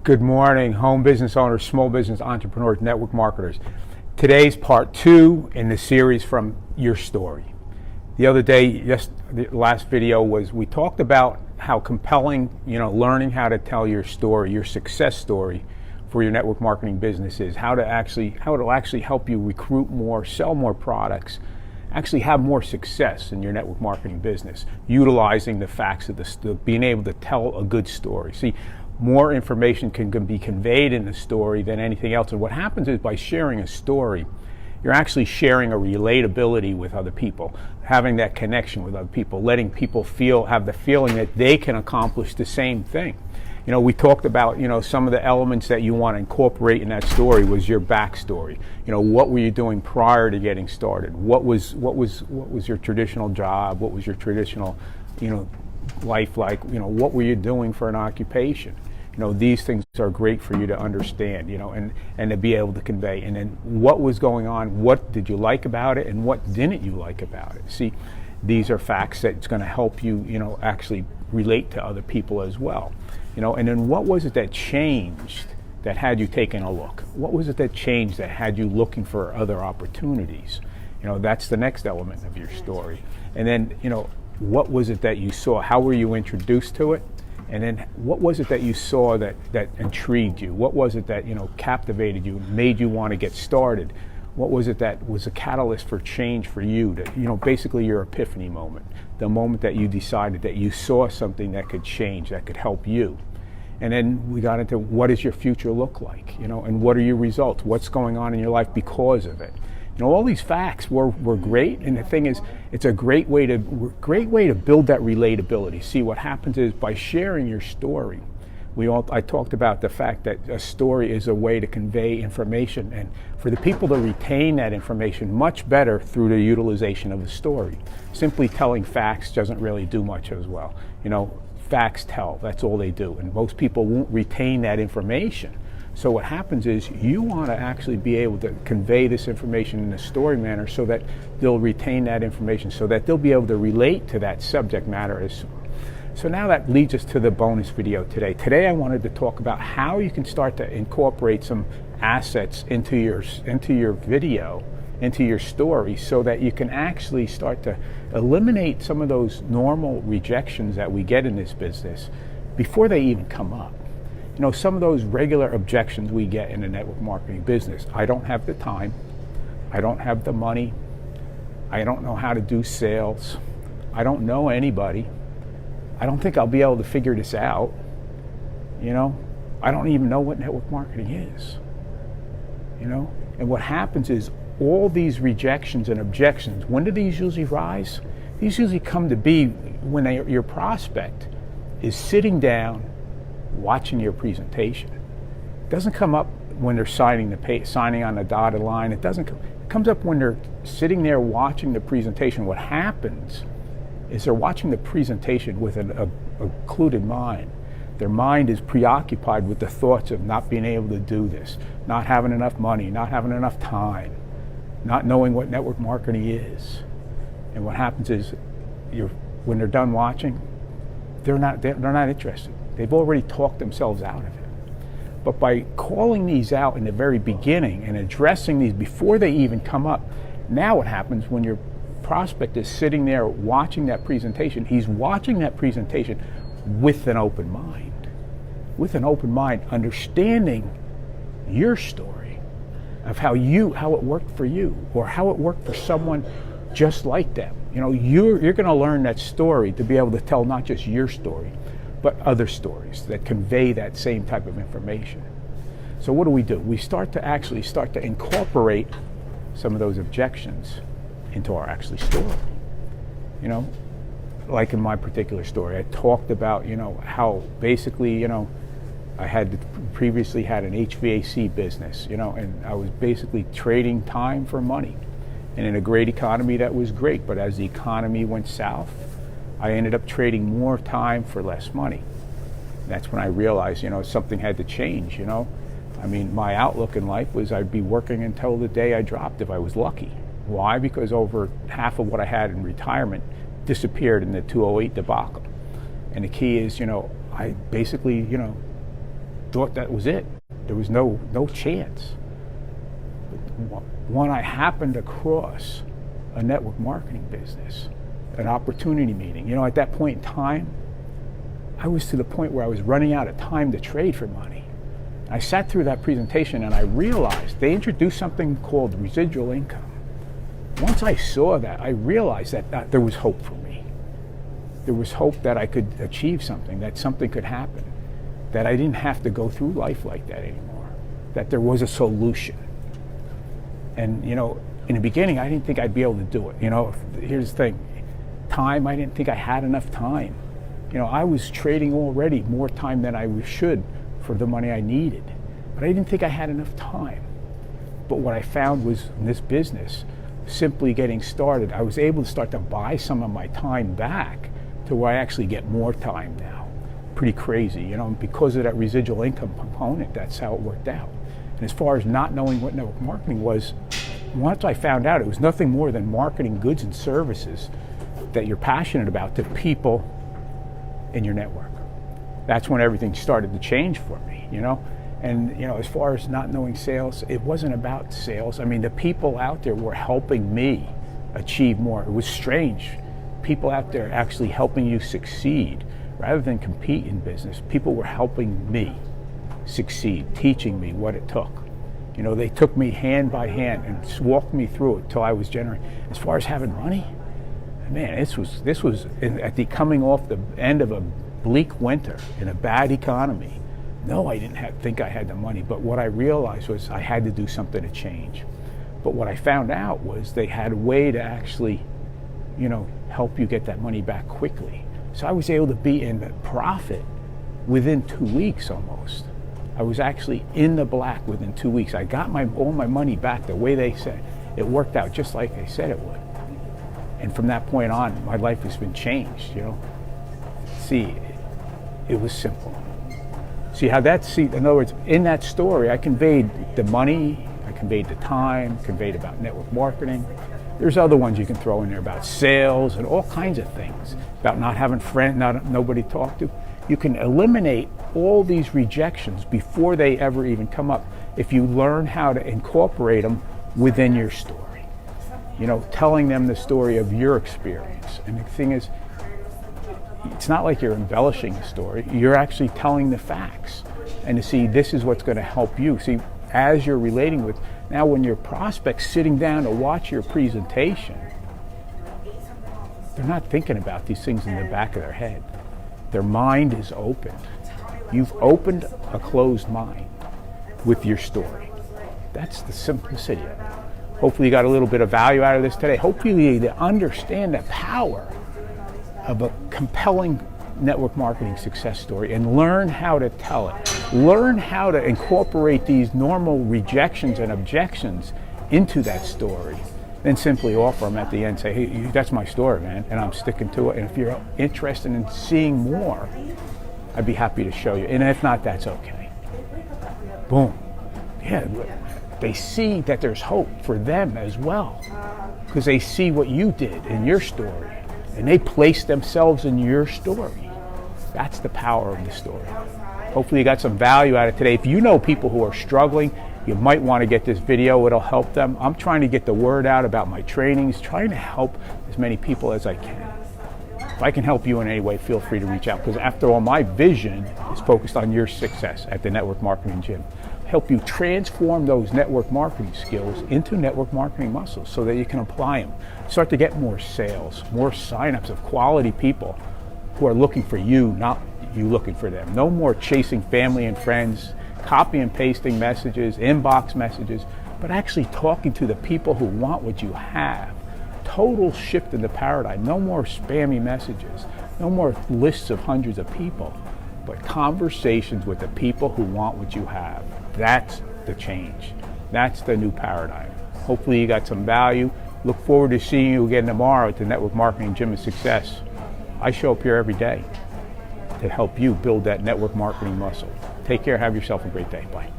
Good morning, home business owners, small business entrepreneurs, network marketers. Today's part 2 in the series from Your Story. The other day, the last video was, we talked about how compelling, learning how to tell your story, your success story for your network marketing business is, how it'll actually help you recruit more, sell more products, actually have more success in your network marketing business, utilizing the facts of being able to tell a good story. See, more information can be conveyed in the story than anything else. And what happens is, by sharing a story, you're actually sharing a relatability with other people, having that connection with other people, letting people have the feeling that they can accomplish the same thing. We talked about, some of the elements that you want to incorporate in that story was your backstory. What were you doing prior to getting started? What was your traditional job? What was your traditional, life like? What were you doing for an occupation? These things are great for you to understand, and to be able to convey. And then what was going on, what did you like about it, and what didn't you like about it? See, these are facts that's going to help you, actually relate to other people as well. And then what was it that changed that had you taking a look? What was it that changed that had you looking for other opportunities? That's the next element of your story. And then, what was it that you saw? How were you introduced to it? And then what was it that you saw that intrigued you? What was it that, captivated you, made you want to get started? What was it that was a catalyst for change for you to, basically your epiphany moment, the moment that you decided that you saw something that could change, that could help you? And then we got into, what does your future look like? And what are your results? What's going on in your life because of it? All these facts were great, and the thing is, it's a great way to build that relatability. See, what happens is, by sharing your story, I talked about the fact that a story is a way to convey information, and for the people to retain that information much better through the utilization of the story. Simply telling facts doesn't really do much as well. Facts tell, that's all they do, and most people won't retain that information. So what happens is, you want to actually be able to convey this information in a story manner so that they'll retain that information, so that they'll be able to relate to that subject matter. So now that leads us to the bonus video today. Today I wanted to talk about how you can start to incorporate some assets into your video, into your story, so that you can actually start to eliminate some of those normal rejections that we get in this business before they even come up. Some of those regular objections we get in the network marketing business. I don't have the time. I don't have the money. I don't know how to do sales. I don't know anybody. I don't think I'll be able to figure this out. I don't even know what network marketing is. And what happens is, all these rejections and objections, when do these usually rise? These usually come to be when your prospect is sitting down watching your presentation. It doesn't come up when they're signing on the dotted line. It comes up when they're sitting there watching the presentation. What happens is, they're watching the presentation with an occluded mind. Their mind is preoccupied with the thoughts of not being able to do this, not having enough money, not having enough time, not knowing what network marketing is. And what happens is, when they're done watching, they're not interested. They've already talked themselves out of it. But by calling these out in the very beginning and addressing these before they even come up, now what happens when your prospect is sitting there watching that presentation, he's watching that presentation with an open mind. With an open mind, understanding your story of how it worked for you, or how it worked for someone just like them. You're going to learn that story to be able to tell not just your story, but other stories that convey that same type of information. So what do? We start to incorporate some of those objections into our actually story. Like in my particular story, I talked about, how basically, I had previously had an HVAC business, and I was basically trading time for money. And in a great economy, that was great. But as the economy went south, I ended up trading more time for less money. That's when I realized, something had to change, my outlook in life was, I'd be working until the day I dropped if I was lucky. Why? Because over half of what I had in retirement disappeared in the 2008 debacle. And the key is, I basically, thought that was it. There was no chance. But when I happened across a network marketing business, an opportunity meeting, you know, at that point in time, I was to the point where I was running out of time to trade for money. I sat through that presentation and I realized they introduced something called residual income. Once I saw that, I realized that there was hope for me. There was hope that I could achieve something, that something could happen, that I didn't have to go through life like that anymore, that there was a solution. And, you know, in the beginning, I didn't think I'd be able to do it. You know, here's the thing. Time, I didn't think I had enough time. You know, I was trading already more time than I should for the money I needed. But I didn't think I had enough time. But what I found was in this business, simply getting started, I was able to start to buy some of my time back to where I actually get more time now. Pretty crazy, you know, because of that residual income component, that's how it worked out. And as far as not knowing what network marketing was, once I found out it was nothing more than marketing goods and services that you're passionate about to people in your network. That's when everything started to change for me, you know? And, you know, as far as not knowing sales, it wasn't about sales. I mean, the people out there were helping me achieve more. It was strange. People out there actually helping you succeed rather than compete in business. People were helping me succeed, teaching me what it took. You know, they took me hand by hand and walked me through it till I was generating. As far as having money, man, this was at the coming off the end of a bleak winter in a bad economy. No, I didn't think I had the money, but what I realized was I had to do something to change. But what I found out was they had a way to actually, you know, help you get that money back quickly. So I was able to be in profit within 2 weeks almost. I was actually in the black within 2 weeks. I got all my money back the way they said. It worked out just like they said it would. And from that point on, my life has been changed, you know. See, it was simple. See how in other words, in that story, I conveyed the money, I conveyed the time, conveyed about network marketing. There's other ones you can throw in there about sales and all kinds of things, about not having friends, nobody to talk to. You can eliminate all these rejections before they ever even come up if you learn how to incorporate them within your story. You know, telling them the story of your experience. And the thing is, it's not like you're embellishing a story. You're actually telling the facts. And to see this is what's going to help you. See, as you're relating with, now when your prospect's sitting down to watch your presentation, they're not thinking about these things in the back of their head. Their mind is opened. You've opened a closed mind with your story. That's the simplicity of it. Hopefully you got a little bit of value out of this today. Hopefully you understand the power of a compelling network marketing success story and learn how to tell it. Learn how to incorporate these normal rejections and objections into that story. Then simply offer them at the end. Say, hey, that's my story, man, and I'm sticking to it. And if you're interested in seeing more, I'd be happy to show you. And if not, that's okay. Boom. Yeah, they see that there's hope for them as well because they see what you did in your story and they place themselves in your story. That's the power of the story. Hopefully you got some value out of it today. If you know people who are struggling, you might want to get this video. It'll help them. I'm trying to get the word out about my trainings, trying to help as many people as I can. If I can help you in any way, feel free to reach out because after all, my vision is focused on your success at the Network Marketing Gym. Help you transform those network marketing skills into network marketing muscles so that you can apply them. Start to get more sales, more signups of quality people who are looking for you, not you looking for them. No more chasing family and friends, copy and pasting messages, inbox messages, but actually talking to the people who want what you have. Total shift in the paradigm. No more spammy messages. No more lists of hundreds of people, but conversations with the people who want what you have. That's the change. That's the new paradigm. Hopefully you got some value. Look forward to seeing you again tomorrow at the Network Marketing Gym of Success. I show up here every day to help you build that network marketing muscle. Take care. Have yourself a great day. Bye.